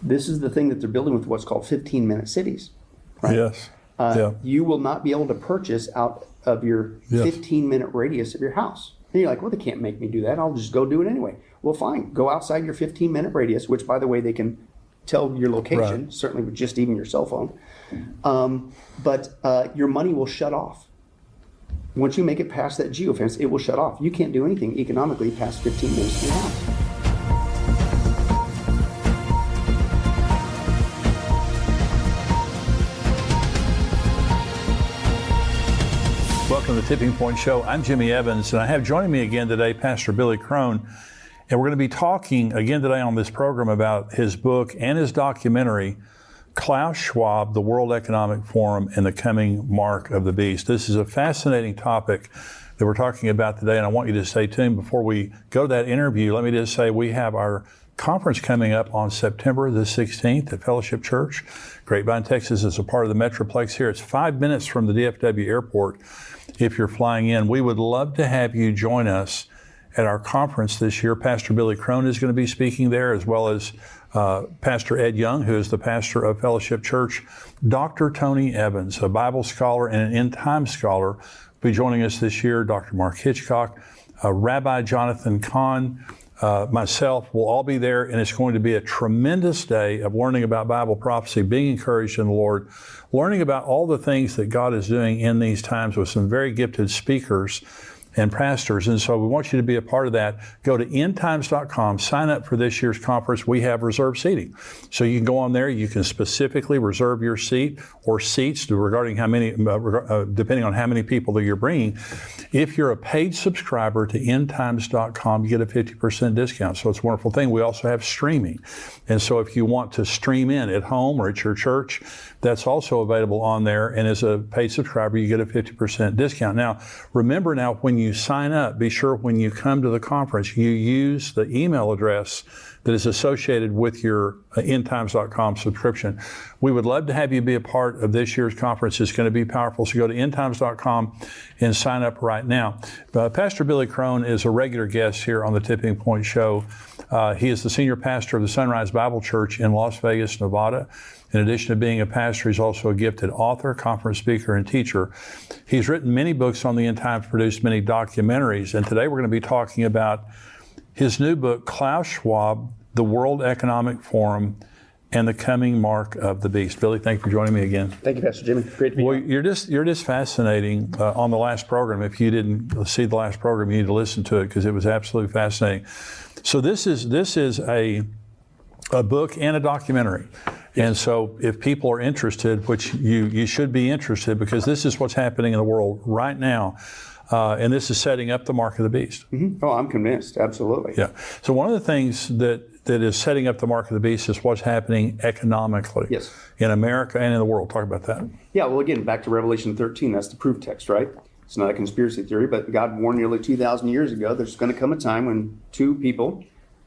This is the thing that they're building with what's called 15-minute cities. Right? Yes. You will not be able to purchase out of your 15-minute radius of your house. And you're like, well, they can't make me do that. I'll just go do it anyway. Well, fine. Go outside your 15-minute radius, which, by the way, they can tell your location, certainly with just even your cell phone. But your money will shut off. Once you make it past that geofence, it will shut off. You can't do anything economically past 15 minutes from your house. Welcome to the Tipping Point Show. I'm Jimmy Evans, and I have joining me again today Pastor Billy Crone. And we're going to be talking again today on this program about his book and his documentary, Klaus Schwab, the World Economic Forum, and the Coming Mark of the Beast. This is a fascinating topic that we're talking about today, and I want you to stay tuned. Before we go to that interview, let me just say we have our conference coming up on September the 16th at Fellowship Church, Grapevine, Texas, as a part of the Metroplex here. It's 5 minutes from the DFW airport if you're flying in. We would love to have you join us at our conference this year. Pastor Billy Crone is going to be speaking there, as well as Pastor Ed Young, who is the pastor of Fellowship Church. Dr. Tony Evans, a Bible scholar and an end-time scholar, will be joining us this year. Dr. Mark Hitchcock, Rabbi Jonathan Kahn, myself will all be there, and it's going to be a tremendous day of learning about Bible prophecy, being encouraged in the Lord, learning about all the things that God is doing in these times with some very gifted speakers and pastors. And so we want you to be a part of that. Go to endtimes.com, sign up for this year's conference. We have reserved seating. So you can go on there, you can specifically reserve your seat or seats regarding how many, depending on how many people that you're bringing. If you're a paid subscriber to endtimes.com, you get a 50% discount. So it's a wonderful thing. We also have streaming. And so if you want to stream in at home or at your church, that's also available on there. And as a paid subscriber, you get a 50% discount. Now, remember now, when you sign up, be sure when you come to the conference, you use the email address that is associated with your endtimes.com subscription. We would love to have you be a part of this year's conference. It's going to be powerful. So go to endtimes.com and sign up right now. Pastor Billy Crone is a regular guest here on the Tipping Point Show. He is the senior pastor of the Sunrise Bible Church in Las Vegas, Nevada. In addition to being a pastor, he's also a gifted author, conference speaker, and teacher. He's written many books on the end times, produced many documentaries, and today we're going to be talking about his new book, Klaus Schwab, the World Economic Forum, and the Coming Mark of the Beast. Billy, thank you for joining me again. Thank you, Pastor Jimmy. Great to be here. You're just fascinating on the last program. If you didn't see the last program, you need to listen to it because it was absolutely fascinating. So this is a book and a documentary. And so if people are interested, which you should be interested, because this is what's happening in the world right now, and this is setting up the mark of the beast. Mm-hmm. Oh, I'm convinced. Absolutely. Yeah. So one of the things that is setting up the mark of the beast is what's happening economically in America and in the world. Talk about that. Yeah, well, again, back to Revelation 13, that's the proof text, right? It's not a conspiracy theory, but God warned nearly 2,000 years ago there's going to come a time when two people,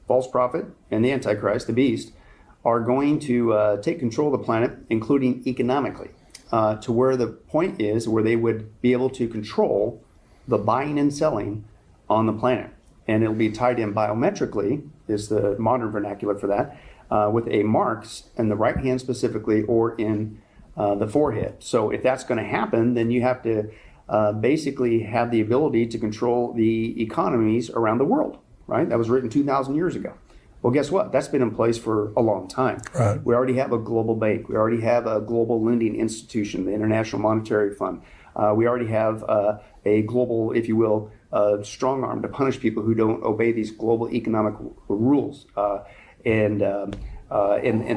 false prophet and the Antichrist, the beast, are going to take control of the planet, including economically, to where the point is where they would be able to control the buying and selling on the planet. And it'll be tied in biometrically, is the modern vernacular for that, with a marks in the right hand specifically or in the forehead. So if that's going to happen, then you have to basically have the ability to control the economies around the world, right? That was written 2,000 years ago. Well, guess what? That's been in place for a long time. Right. We already have a global bank. We already have a global lending institution, the International Monetary Fund. We already have a global, if you will, strong arm to punish people who don't obey these global economic rules and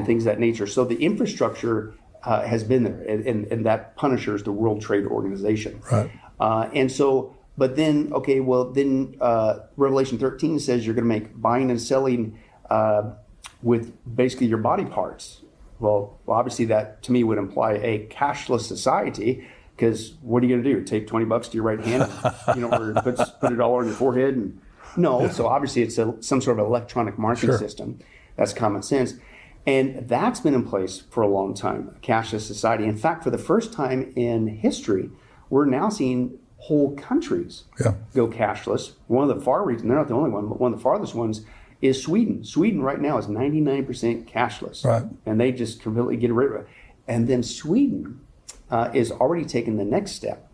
things of that nature. So the infrastructure has been there, and that punishers the World Trade Organization. Right. And so, but then, okay, well, then Revelation 13 says you're going to make buying and selling with basically your body parts. Well, obviously that to me would imply a cashless society, because what are you going to do? Take $20 to your right hand, and, or put it all on your forehead? And no. So obviously it's some sort of electronic marking system. That's common sense. And that's been in place for a long time, a cashless society. In fact, for the first time in history, we're now seeing whole countries go cashless. One of the far regions, they're not the only one, but one of the farthest ones, is Sweden. Sweden right now is 99% cashless. Right. And they just completely get rid of it. And then Sweden is already taking the next step.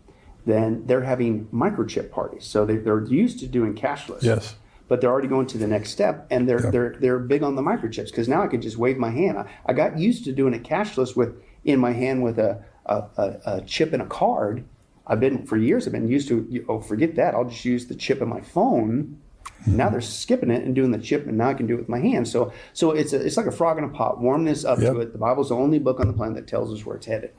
Then they're having microchip parties. So they're used to doing cashless. Yes. But they're already going to the next step, and they're big on the microchips, because now I can just wave my hand. I got used to doing it cashless in my hand with a chip and a card. I've been used to, forget that. I'll just use the chip in my phone. Now they're skipping it and doing the chip, and now I can do it with my hand. So it's like a frog in a pot. Warm this up to it. The Bible's the only book on the planet that tells us where it's headed.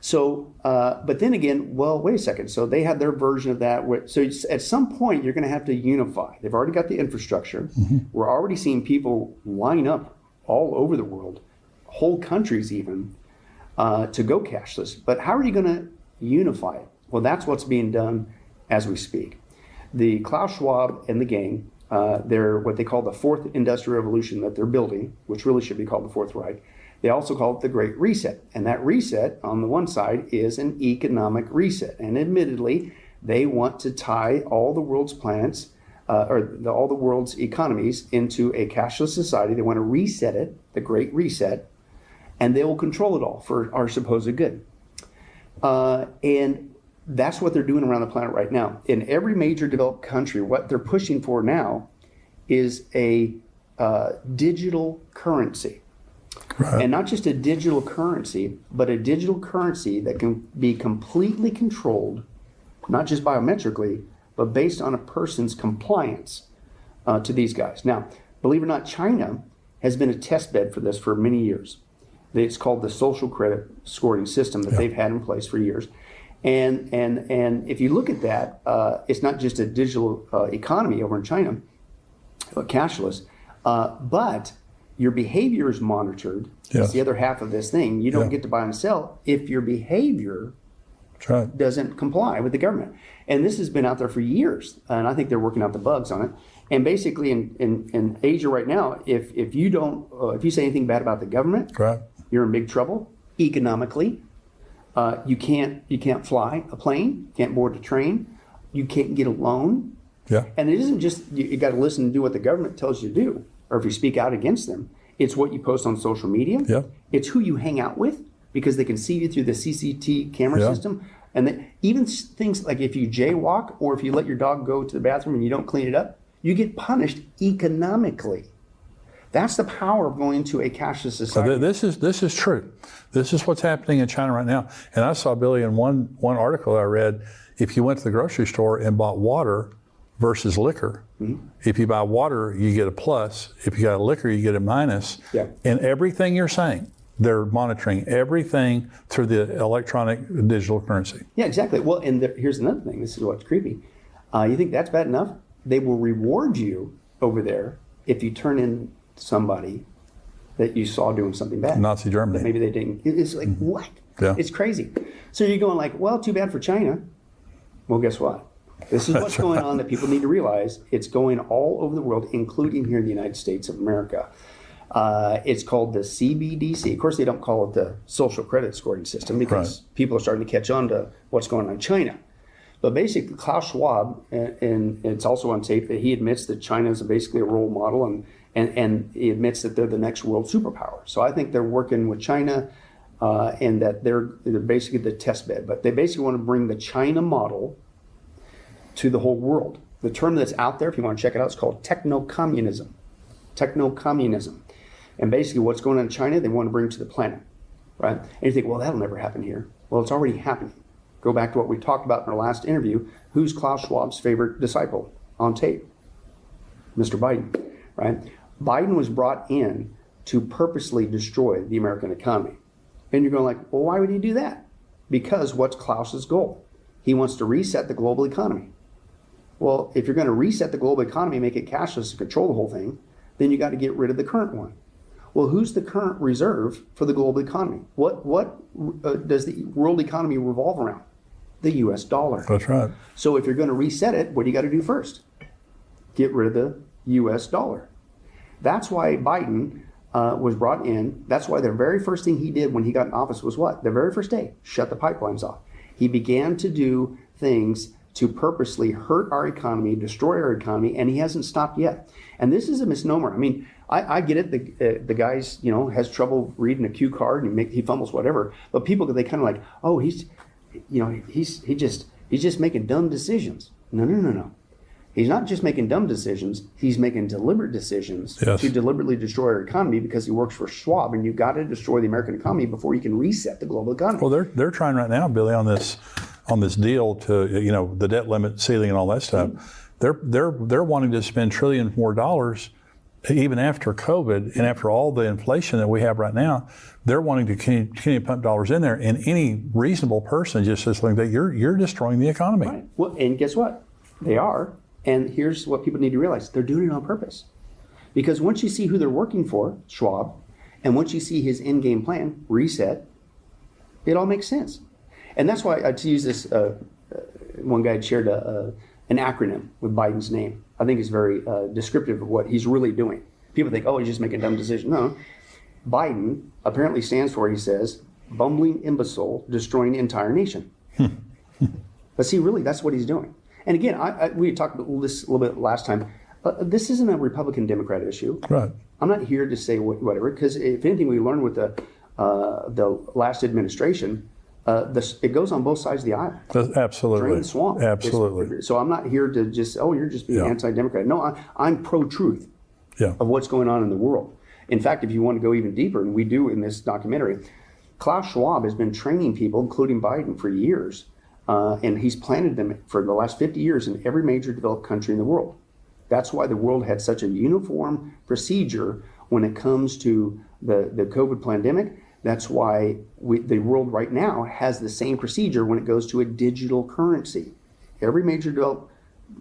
So, but then again, well, wait a second. So they have their version of that. So at some point, you're going to have to unify. They've already got the infrastructure. We're already seeing people line up all over the world, whole countries even, to go cashless. But how are you going to unify it? Well, that's what's being done as we speak. The Klaus Schwab and the gang, they're what they call the fourth industrial revolution that they're building, which really should be called the Fourth Reich. They also call it the Great Reset. And that reset, on the one side, is an economic reset. And admittedly, they want to tie all the world's planets, all the world's economies into a cashless society. They want to reset it, the Great Reset, and they will control it all for our supposed good. And that's what they're doing around the planet right now. In every major developed country, what they're pushing for now is a digital currency. Right. And not just a digital currency, but a digital currency that can be completely controlled, not just biometrically, but based on a person's compliance to these guys. Now, believe it or not, China has been a test bed for this for many years. It's called the social credit scoring system that they've had in place for years. And if you look at that, it's not just a digital economy over in China, cashless, but your behavior is monitored. Yes. That's the other half of this thing. You don't get to buy and sell if your behavior doesn't comply with the government. And this has been out there for years, and I think they're working out the bugs on it. And basically, in Asia right now, if you say anything bad about the government, you're in big trouble economically. You can't fly a plane, can't board a train, you can't get a loan. Yeah. And it isn't just you got to listen and do what the government tells you to do, or if you speak out against them. It's what you post on social media. Yeah. It's who you hang out with, because they can see you through the CCTV camera system. And even things like if you jaywalk, or if you let your dog go to the bathroom and you don't clean it up, you get punished economically. That's the power of going to a cashless society. This is true. This is what's happening in China right now. And I saw, Billy, in one article I read, if you went to the grocery store and bought water versus liquor, if you buy water, you get a plus. If you got a liquor, you get a minus. Yeah. And everything you're saying, they're monitoring everything through the electronic digital currency. Yeah, exactly. Well, and here's another thing. This is what's creepy. You think that's bad enough? They will reward you over there if you turn in somebody that you saw doing something bad. Nazi Germany. That maybe they didn't. It's like, what? Yeah. It's crazy. So you're going like, well, too bad for China. Well, guess what? This is what's going on that people need to realize. It's going all over the world, including here in the United States of America. It's called the CBDC. Of course, they don't call it the social credit scoring system, because people are starting to catch on to what's going on in China. But basically, Klaus Schwab, and it's also on tape, that he admits that China is basically a role model, and he admits that they're the next world superpower. So I think they're working with China, and that they're basically the test bed. But they basically want to bring the China model to the whole world. The term that's out there, if you want to check it out, it's called techno-communism. Techno-communism. And basically what's going on in China, they want to bring to the planet, right? And you think, well, that'll never happen here. Well, it's already happening. Go back to what we talked about in our last interview. Who's Klaus Schwab's favorite disciple on tape? Mr. Biden, right? Biden was brought in to purposely destroy the American economy. And you're going like, well, why would he do that? Because what's Klaus's goal? He wants to reset the global economy. Well, if you're going to reset the global economy, make it cashless and control the whole thing, then you got to get rid of the current one. Well, who's the current reserve for the global economy? What does the world economy revolve around? The U.S. dollar. That's right. So if you're going to reset it, what do you got to do first? Get rid of the U.S. dollar. That's why Biden was brought in. That's why the very first thing he did when he got in office was what? The very first day, shut the pipelines off. He began to do things to purposely hurt our economy, destroy our economy, and he hasn't stopped yet. And this is a misnomer. I mean, I get it. The guy's, has trouble reading a cue card and he fumbles whatever. But people, they kind of like, oh, he's just making dumb decisions. No. He's not just making dumb decisions. He's making deliberate decisions to deliberately destroy our economy because he works for Schwab, and you've got to destroy the American economy before you can reset the global economy. Well, they're trying right now, Billy, on this deal to the debt limit ceiling and all that stuff. They're wanting to spend trillions more dollars even after COVID and after all the inflation that we have right now. They're wanting to continue to pump dollars in there, and any reasonable person just says that you're destroying the economy. Right. Well, and guess what? They are. And here's what people need to realize. They're doing it on purpose. Because once you see who they're working for, Schwab, and once you see his end game plan, reset, it all makes sense. And that's why, to use this, one guy shared an acronym with Biden's name. I think it's very descriptive of what he's really doing. People think, oh, he's just making a dumb decision. No. Biden apparently stands for, he says, bumbling imbecile destroying the entire nation. But see, really, that's what he's doing. And again, we talked about this a little bit last time. This isn't a Republican-Democrat issue. Right. I'm not here to say whatever, because if anything we learned with the last administration, it goes on both sides of the aisle. Absolutely. Drain the swamp. Absolutely. So I'm not here to just, you're just being anti-Democrat. No, I'm pro-truth of what's going on in the world. In fact, if you want to go even deeper, and we do in this documentary, Klaus Schwab has been training people, including Biden, for years. And he's planted them for the last 50 years in every major developed country in the world. That's why the world had such a uniform procedure when it comes to the COVID pandemic. That's why the world right now has the same procedure when it goes to a digital currency. Every major developed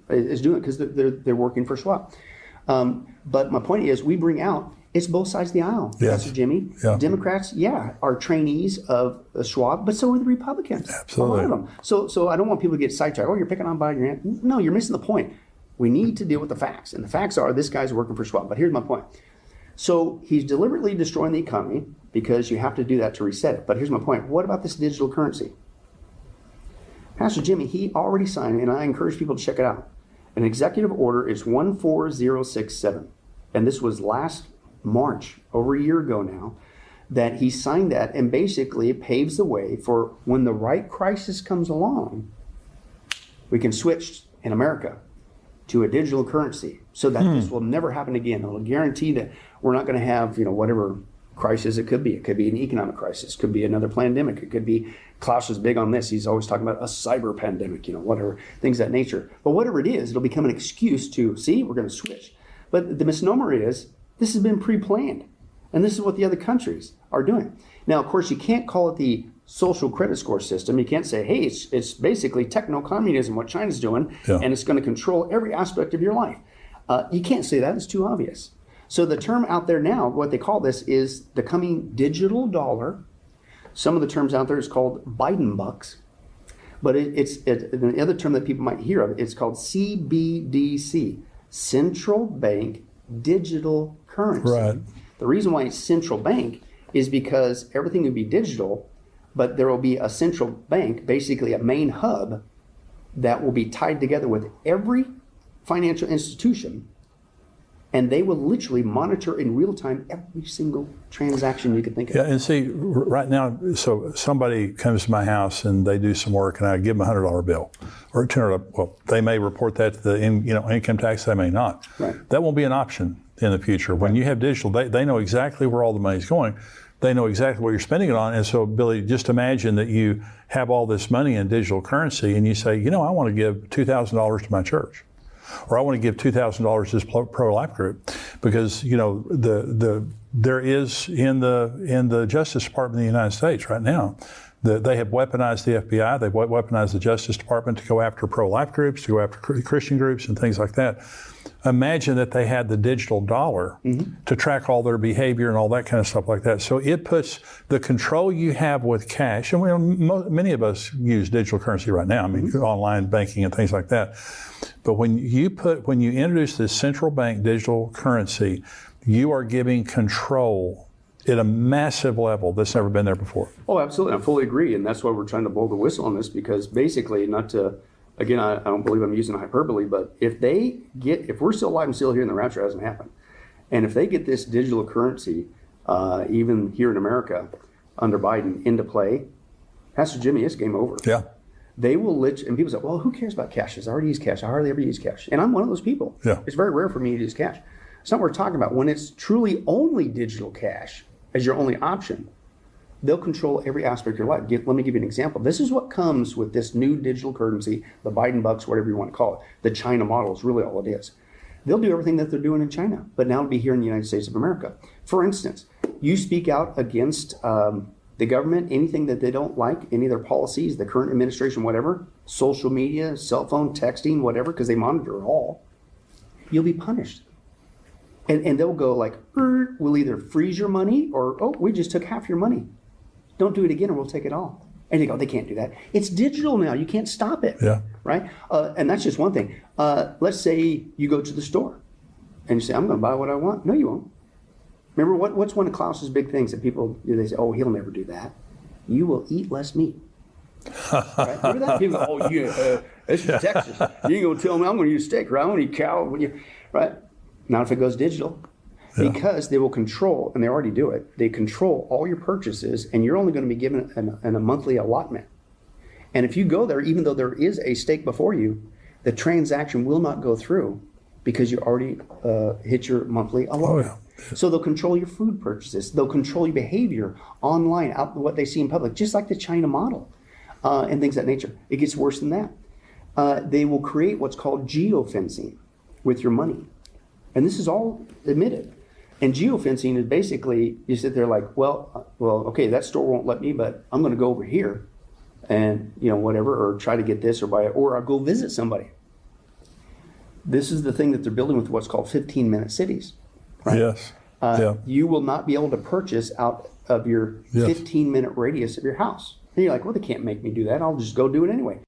is doing it because they're working for Schwab. But my point is, we bring out, it's both sides of the aisle, Pastor Jimmy. Yeah. Democrats, are trainees of Schwab, but so are the Republicans. Absolutely. A lot of them. So I don't want people to get sidetracked. Oh, you're picking on Biden. No, you're missing the point. We need to deal with the facts. And the facts are, this guy's working for Schwab. But here's my point. So he's deliberately destroying the economy because you have to do that to reset it. But here's my point. What about this digital currency? Pastor Jimmy, he already signed, and I encourage people to check it out. An executive order is 14067. And this was last March, over a year ago now, that he signed that, and basically paves the way for when the right crisis comes along, we can switch in America to a digital currency so that this will never happen again. It'll guarantee that we're not going to have, whatever crisis it could be. It could be an economic crisis. It could be another pandemic. It could be, Klaus is big on this. He's always talking about a cyber pandemic, whatever, things of that nature. But whatever it is, it'll become an excuse to, see, we're going to switch. But the misnomer is, this has been pre-planned. And this is what the other countries are doing. Now, of course, you can't call it the social credit score system. You can't say, hey, it's basically techno-communism, what China's doing, and it's going to control every aspect of your life. You can't say that. It's too obvious. So the term out there now, what they call this is the coming digital dollar. Some of the terms out there is called Biden bucks. But the other term that people might hear of, it's called CBDC, Central Bank Digital Currency. Right. The reason why it's central bank is because everything will be digital, but there will be a central bank, basically a main hub, that will be tied together with every financial institution, and they will literally monitor in real time every single transaction you could think of. Yeah, and see, right now, so somebody comes to my house and they do some work, and I give them a $100 bill or $200. Well, they may report that to the income tax, they may not. Right. That won't be an option in the future. When you have digital, they know exactly where all the money's going. They know exactly what you're spending it on. And so, Billy, just imagine that you have all this money in digital currency, and you say, I want to give $2,000 to my church, or I want to give $2,000 to this pro-life group, because there is in the Justice Department of the United States right now, they have weaponized the FBI, they've weaponized the Justice Department to go after pro-life groups, to go after Christian groups and things like that. Imagine that they had the digital dollar to track all their behavior and all that kind of stuff like that. So it puts the control you have with cash, and many of us use digital currency right now, online banking and things like that. But when you introduce this central bank digital currency, you are giving control at a massive level that's never been there before. Oh, absolutely. I fully agree. And that's why we're trying to blow the whistle on this, because basically, not to again, I don't believe I'm using hyperbole, but if we're still alive and still here and the rapture hasn't happened, and if they get this digital currency, even here in America, under Biden, into play, Pastor Jimmy, it's game over. Yeah. They will and people say, well, who cares about cash? I already use cash. I hardly ever use cash. And I'm one of those people. Yeah. It's very rare for me to use cash. It's not what we're talking about. When it's truly only digital cash as your only option, they'll control every aspect of your life. Let me give you an example. This is what comes with this new digital currency, the Biden bucks, whatever you want to call it. The China model is really all it is. They'll do everything that they're doing in China, but now it'll be here in the United States of America. For instance, you speak out against the government, anything that they don't like, any of their policies, the current administration, whatever, social media, cell phone, texting, whatever, because they monitor it all, you'll be punished. And they'll go like, we'll either freeze your money or, oh, we just took half your money. Don't do it again or we'll take it all. And they go, they can't do that. It's digital now. You can't stop it. Yeah. Right? And that's just one thing. Let's say you go to the store and you say, I'm going to buy what I want. No, you won't. Remember, what's one of Klaus's big things that people do? They say, oh, he'll never do that. You will eat less meat. Right? Remember that? People go, oh, yeah, this is Texas. You ain't going to tell me I'm going to eat steak, right? I'm going to eat cow. Right? Not if it goes digital. Yeah. Because they will control, and they already do it, they control all your purchases, and you're only going to be given a monthly allotment. And if you go there, even though there is a steak before you, the transaction will not go through because you already hit your monthly allotment. Oh, yeah. So they'll control your food purchases. They'll control your behavior online, out what they see in public, just like the China model and things of that nature. It gets worse than that. They will create what's called geofencing with your money. And this is all admitted. And geofencing is basically, you sit there like, well, okay, that store won't let me, but I'm going to go over here and, whatever, or try to get this or buy it, or I'll go visit somebody. This is the thing that they're building with what's called 15-minute cities. Right? Yes. You will not be able to purchase out of your 15-minute radius of your house. And you're like, well, they can't make me do that. I'll just go do it anyway.